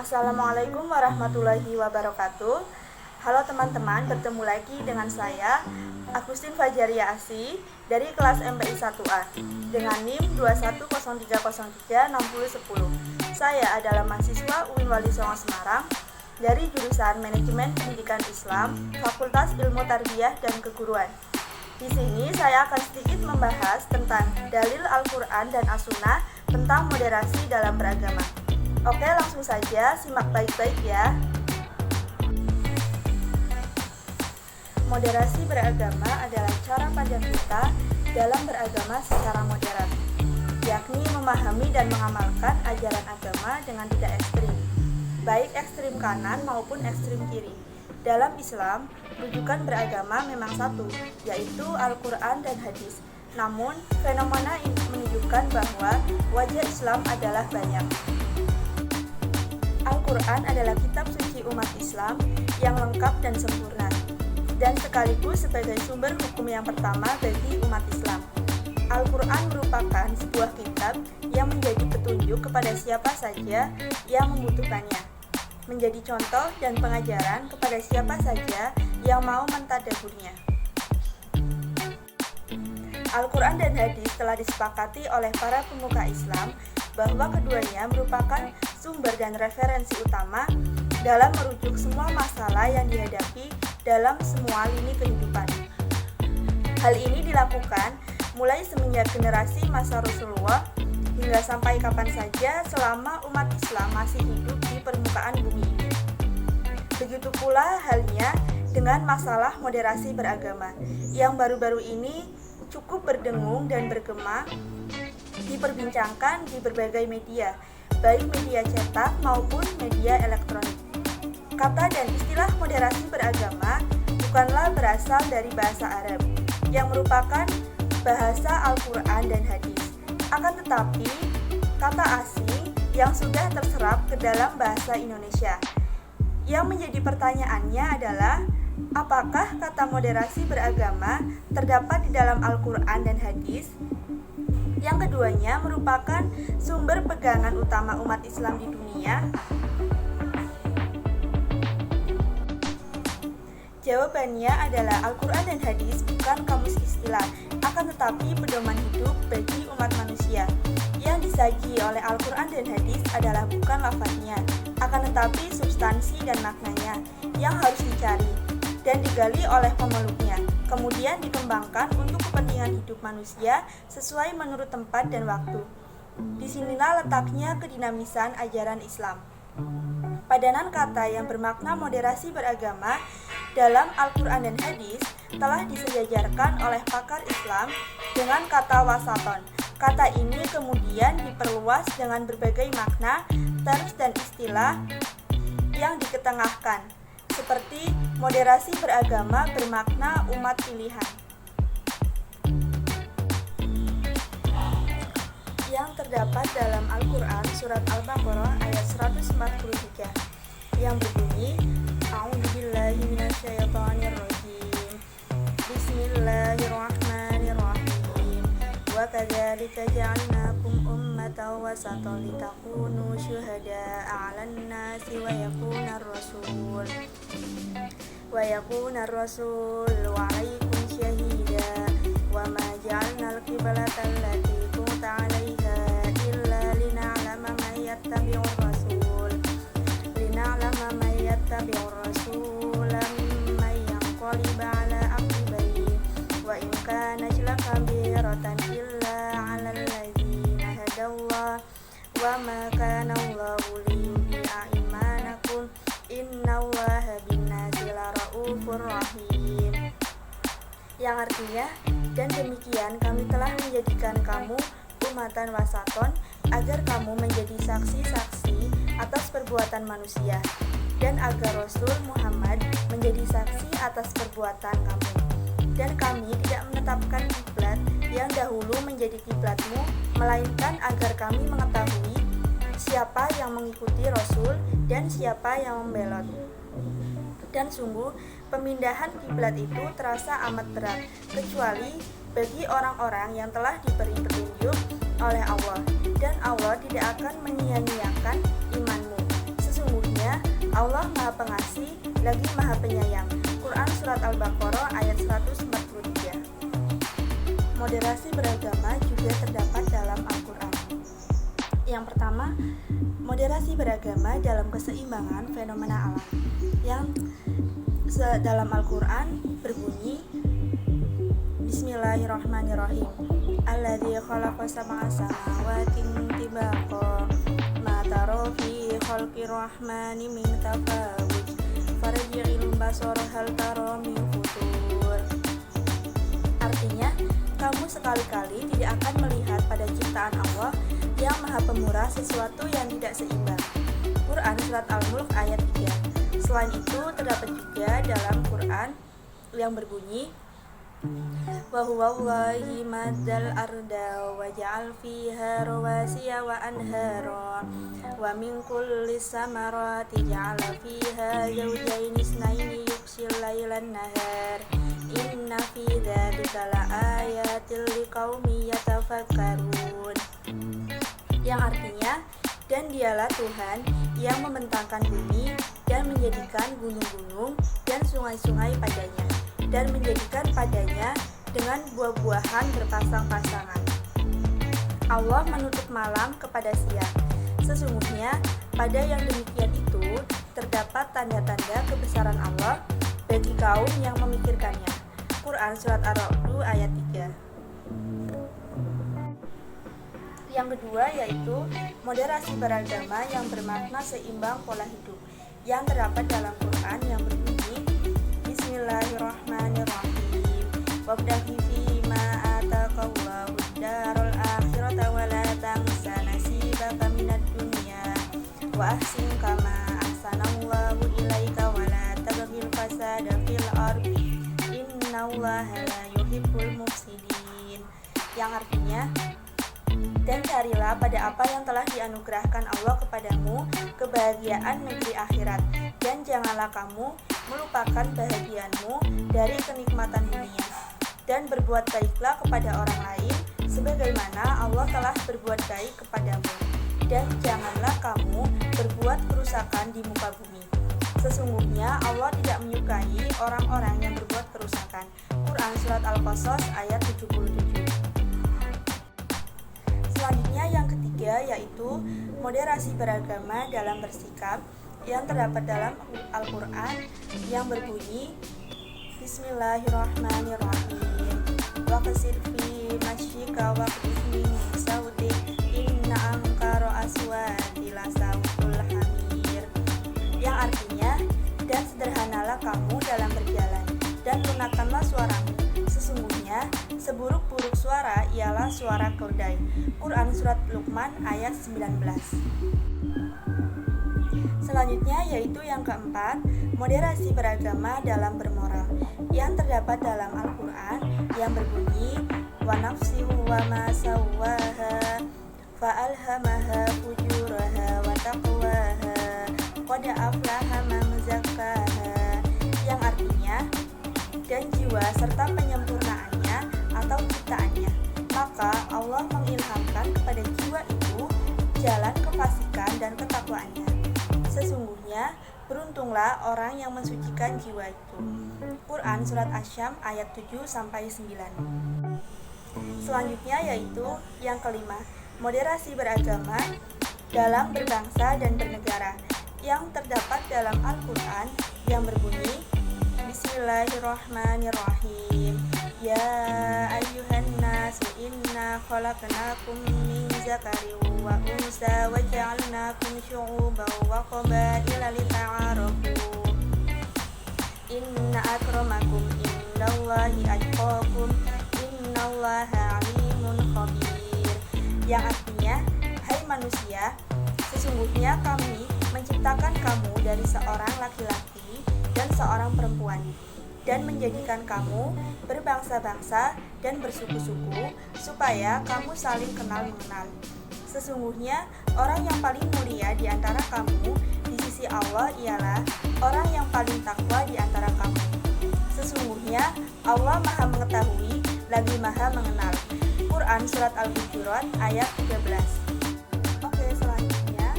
Assalamualaikum warahmatullahi wabarakatuh. Halo teman-teman, bertemu lagi dengan saya Agustin Fajaria Asih dari kelas MPI 1A dengan NIM 2103036010. Saya adalah mahasiswa UIN Wali Songo Semarang dari jurusan Manajemen Pendidikan Islam, Fakultas Ilmu Tarbiyah dan Keguruan. Di sini saya akan sedikit membahas tentang dalil Al-Quran dan As-Sunnah tentang moderasi dalam beragama. Oke, langsung saja simak baik-baik ya. Moderasi beragama adalah cara pandang kita dalam beragama secara moderat, yakni memahami dan mengamalkan ajaran agama dengan tidak ekstrim, baik ekstrim kanan maupun ekstrim kiri. Dalam Islam, rujukan beragama memang satu, yaitu Al-Quran dan Hadis. Namun, fenomena ini menunjukkan bahwa wajah Islam adalah banyak. Al-Quran adalah kitab suci umat Islam yang lengkap dan sempurna, dan sekaligus sebagai sumber hukum yang pertama bagi umat Islam. Al-Quran merupakan sebuah kitab yang menjadi petunjuk kepada siapa saja yang membutuhkannya, menjadi contoh dan pengajaran kepada siapa saja yang mau mentadaburnya. Al-Quran dan Hadis telah disepakati oleh para pemuka Islam bahwa keduanya merupakan sumber dan referensi utama dalam merujuk semua masalah yang dihadapi dalam semua lini kehidupan. Hal ini dilakukan mulai semenjak generasi masa Rasulullah hingga sampai kapan saja selama umat Islam masih hidup di permukaan bumi ini. Begitu pula halnya dengan masalah moderasi beragama yang baru-baru ini cukup berdengung dan bergema diperbincangkan di berbagai media, baik media cetak maupun media elektronik. Kata dan istilah moderasi beragama bukanlah berasal dari bahasa Arab, yang merupakan bahasa Al-Quran dan Hadis. Akan tetapi, kata asing yang sudah terserap ke dalam bahasa Indonesia. Yang menjadi pertanyaannya adalah, apakah kata moderasi beragama terdapat di dalam Al-Quran dan Hadis? Yang keduanya merupakan sumber pegangan utama umat Islam di dunia? Jawabannya adalah Al-Quran dan Hadis bukan kamus istilah, akan tetapi pedoman hidup bagi umat manusia. Yang disaji oleh Al-Quran dan Hadis adalah bukan lafaznya, akan tetapi substansi dan maknanya yang harus dicari dan digali oleh pemeluknya, kemudian dikembangkan untuk kepentingan hidup manusia sesuai menurut tempat dan waktu. Disinilah letaknya kedinamisan ajaran Islam. Padanan kata yang bermakna moderasi beragama dalam Al-Quran dan Hadis telah disejajarkan oleh pakar Islam dengan kata wasaton. Kata ini kemudian diperluas dengan berbagai makna, terms dan istilah yang diketengahkan, seperti moderasi beragama bermakna umat pilihan. Yang terdapat dalam Al-Quran surat Al-Baqarah ayat 143 yang berbunyi, A'udzubillahi minasyaitonirrajim. Bismillahirrahmanirrahim. Wa kadzalika ja'alnakum ummatan wasatan litakunu syuhada'a 'alan nasi wa yakuna ar-rasul 'alaikum syahida wa ma ja'alnal qiblata allati kunta 'alaiha illa lina'lama man yattabi'ur rasul man yanqalib 'ala 'aqibaihi wa in kana lakabiratan illa 'alal ladzina hadallah wa ma kana Allahu liyudhi'a imanakum innallaha bin-nasi laraufur rahim. Yang artinya, dan demikian kami telah menjadikan kamu umatan wasaton agar kamu menjadi saksi-saksi atas perbuatan manusia, dan agar Rasul Muhammad menjadi saksi atas perbuatan kamu. Dan kami tidak menetapkan kiblat yang dahulu menjadi kiblatmu, melainkan agar kami mengetahui siapa yang mengikuti Rasul dan siapa yang membelot. Dan sungguh, pemindahan kiblat itu terasa amat berat, kecuali bagi orang-orang yang telah diberi petunjuk oleh Allah, dan Allah tidak akan menyia-nyiakan imanmu. Sesungguhnya Allah Maha Pengasih lagi Maha Penyayang. Quran Surat Al-Baqarah ayat 143. Moderasi beragama juga terdapat dalam Al-Quran. Yang pertama, moderasi beragama dalam keseimbangan fenomena alam. Yang dalam Al-Quran berbunyi, Bismillahirrahmanirrahim. Alladzi khalaqa sab'a samawati tibaqa ma tara fi khalqir rahmani min tafawut farji'il basara hal tara min futur. Artinya, kamu sekali-kali tidak akan melihat pada ciptaan Allah yang Maha Pemurah sesuatu yang tidak seimbang. Quran Surat Al-Mulk ayat 3. Selain itu, terdapat juga dalam Quran yang berbunyi, wa huwallahi madzal arda wa ja'al fiha rawasiya wa anhara wa min kulli samarati ja'ala fiha zawjayn isnaini yughshil lailan nahar inna fi dzalika laayatil liqaumin yatafakkarun. Yang artinya, dan dialah Tuhan yang membentangkan bumi dan menjadikan gunung-gunung dan sungai-sungai padanya, dan menjadikan padanya dengan buah-buahan berpasang-pasangan. Allah menutup malam kepada siang. Sesungguhnya pada yang demikian itu terdapat tanda-tanda kebesaran Allah bagi kaum yang memikirkannya. Quran Surat Ar-Ra'd ayat 3. Yang kedua yaitu moderasi beragama yang bermakna seimbang pola hidup, yang terdapat dalam Quran yang berbunyi, Bismillahirrahmanirrahim. Wabtaghi fima ataqallahu ad-darul akhirata wa la tansa nasibaka minad dunya wa ahsin kama ahsanallahu ilaika wa la tabghil fasada fil ardi innallaha la yuhibbul mufsidin. Yang artinya, dan carilah pada apa yang telah dianugerahkan Allah kepadamu kebahagiaan negeri akhirat, dan janganlah kamu melupakan bahagianmu dari kenikmatan dunia, dan berbuat baiklah kepada orang lain sebagaimana Allah telah berbuat baik kepadamu, dan janganlah kamu berbuat kerusakan di muka bumi. Sesungguhnya Allah tidak menyukai orang-orang yang berbuat kerusakan. Quran Surat Al-Qasas ayat 77. Selanjutnya yang ketiga yaitu moderasi beragama dalam bersikap, yang terdapat dalam Al-Quran yang berbunyi, Bismillahirrahmanirrahim. Waqsid fi masyika waqdif min sautik inna ankara aswati la sautul hamir. Yang artinya, dan sederhanalah kamu dalam berjalan, dan lunakkanlah suaramu. Sesungguhnya seburuk-buruk suara ialah suara keledai. Quran Surat Luqman ayat 19. Selanjutnya yaitu yang keempat, moderasi beragama dalam bermoral, yang terdapat dalam Al-Quran yang berbunyi, wa nafsi wa ma sawwaha fa alhamaha fujuraha wa taqwaha qad aflaha man zakkaha. Yang artinya, dan jiwa serta penyempurnaannya atau ciptaannya, maka Allah mengilhamkan kepada jiwa itu jalan kefasikan dan ketakwaannya. Sesungguhnya beruntunglah orang yang mensucikan jiwa itu. Quran Surat Asy-Syams ayat 7-9. Selanjutnya yaitu yang kelima, moderasi beragama dalam berbangsa dan bernegara, yang terdapat dalam Al-Quran yang berbunyi, Bismillahirrahmanirrahim. Ya ayyuhan nasu inna khalaqnakum min zakarin wa unsa wa ja'alnakum syu'uban wa qabaila lita'arafu. Inna akramakum indallahi atqakum innallaha alimun khabir. Yang artinya, hai manusia, sesungguhnya kami menciptakan kamu dari seorang laki-laki dan seorang perempuan, dan menjadikan kamu berbangsa-bangsa dan bersuku-suku supaya kamu saling kenal mengenal. Sesungguhnya orang yang paling mulia di antara kamu di sisi Allah ialah orang yang paling takwa di antara kamu. Sesungguhnya Allah Maha Mengetahui lagi Maha Mengenal. Quran Surat Al-Hujurat ayat 13. Oke, selanjutnya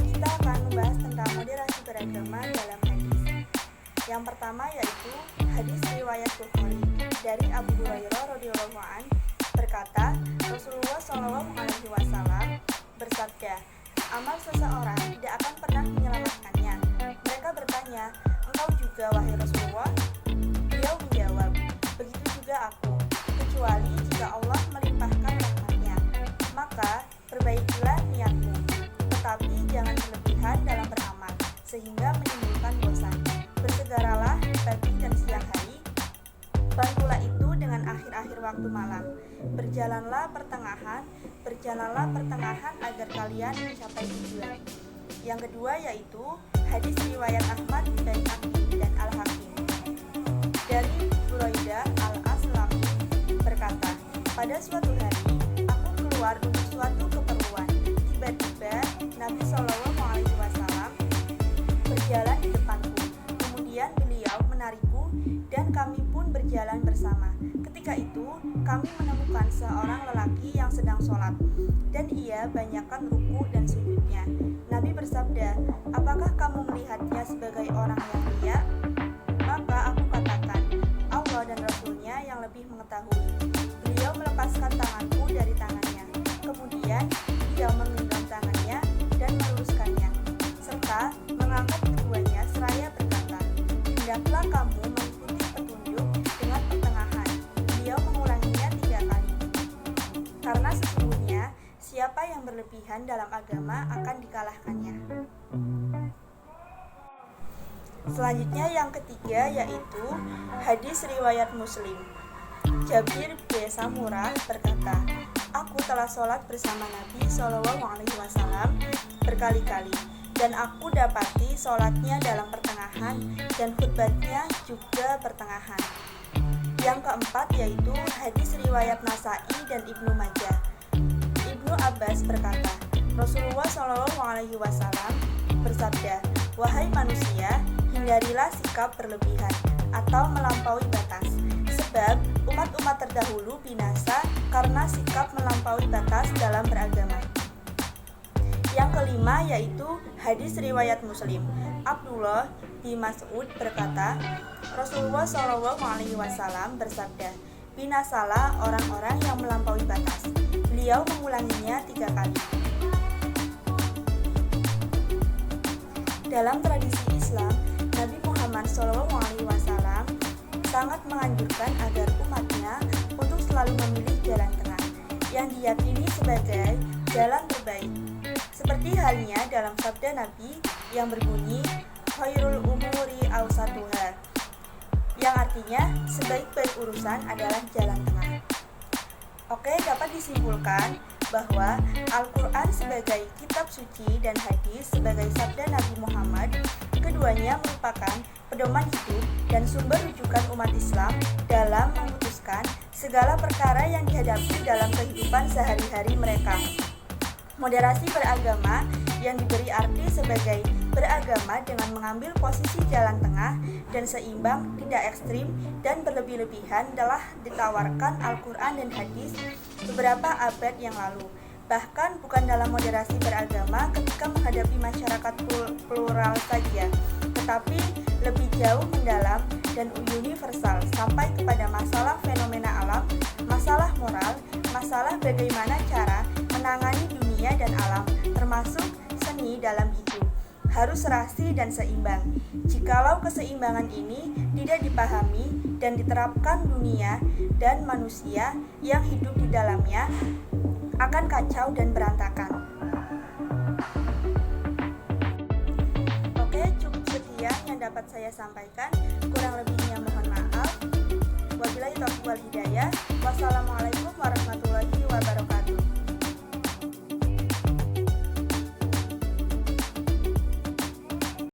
kita akan membahas tentang beragama dalam hadis. Yang pertama yaitu hadis riwayat Bukhari dari Abu Hurairah radhiyallahu an berkata, Rasulullah Shallallahu alaihi wasallam bersabda, amal seseorang tidak akan pernah menyelamatkannya. Mereka bertanya, engkau juga wahai Rasulullah? Beliau menjawab, begitu juga aku, kecuali jika Allah melimpahkan rahmatnya. Maka perbaikilah niatmu, tetapi jangan berlebihan dalam beramal sehingga menimbulkan bosan. Bersegeralah di pagi dan siang hari, bantulah itu dengan akhir-akhir waktu malam. Berjalanlah pertengahan agar kalian mencapai tujuan. Yang kedua yaitu hadis riwayat Ahmad, Baihaqi dan Al-Hakim dari Buraidah Al-Aslami berkata, pada suatu hari aku keluar untuk suatu keperluan. Tiba-tiba Nabi Shallallahu alaihi wasallam berjalan di depanku. Kemudian beliau menarikku dan kami pun berjalan bersama. Ketika itu kami menemukan seorang lelaki yang sedang sholat dan ia banyakkan ruku dan sujudnya. Nabi bersabda, apakah kamu melihatnya sebagai orang yang riya? Maka aku katakan, Allah dan Rasulnya yang lebih mengetahui. Beliau melepaskan tanganku dari tangannya. Kemudian dia menggenggam tangannya dan meluruskannya, serta mengangkat keduanya seraya berkata, hendaklah kamu mengikuti petunjuk dengan pertengahan. Beliau mengulanginya 3 kali. Karena sesungguhnya siapa yang berlebihan dalam agama akan dikalahkannya. Selanjutnya yang ketiga yaitu hadis riwayat Muslim. Jabir bin Samurah berkata, aku telah sholat bersama Nabi Shallallahu alaihi wasallam berkali-kali dan aku dapati sholatnya dalam pertengahan dan khutbahnya juga pertengahan. Yang keempat yaitu hadis riwayat Nasai dan Ibnu Majah. Ibnu Abbas berkata, Rasulullah Shallallahu alaihi wasallam bersabda, wahai manusia, hindarilah sikap berlebihan atau melampaui batas, sebab umat-umat terdahulu binasa karena sikap melampaui batas dalam beragama. Yang kelima yaitu hadis riwayat Muslim. Abdullah bin Mas'ud berkata, Rasulullah Shallallahu alaihi wasallam bersabda, binasalah orang-orang yang melampaui batas. Beliau mengulanginya 3 kali. Dalam tradisi Islam, Nabi Muhammad SAW sangat menganjurkan agar umatnya untuk selalu memilih jalan tengah yang diyakini sebagai jalan terbaik. Seperti halnya dalam sabda Nabi yang berbunyi khairul umuri awsatuha, yang artinya sebaik-baik urusan adalah jalan tengah. Oke, dapat disimpulkan bahwa Al-Quran sebagai kitab suci dan hadis sebagai sabda Nabi Muhammad, keduanya merupakan pedoman hidup dan sumber rujukan umat Islam dalam memutuskan segala perkara yang dihadapi dalam kehidupan sehari-hari mereka. Moderasi beragama yang diberi arti sebagai beragama dengan mengambil posisi jalan tengah dan seimbang, tidak ekstrim dan berlebih-lebihan telah ditawarkan Al-Quran dan hadis beberapa abad yang lalu. Bahkan bukan dalam moderasi beragama ketika menghadapi masyarakat plural saja, tetapi lebih jauh mendalam dan universal sampai kepada masalah fenomena alam, masalah moral, masalah bagaimana cara menangani dunia dan alam, termasuk seni dalam hidup. Harus serasi dan seimbang. Jikalau keseimbangan ini tidak dipahami dan diterapkan, dunia dan manusia yang hidup di dalamnya akan kacau dan berantakan. Oke, cukup sekian yang dapat saya sampaikan.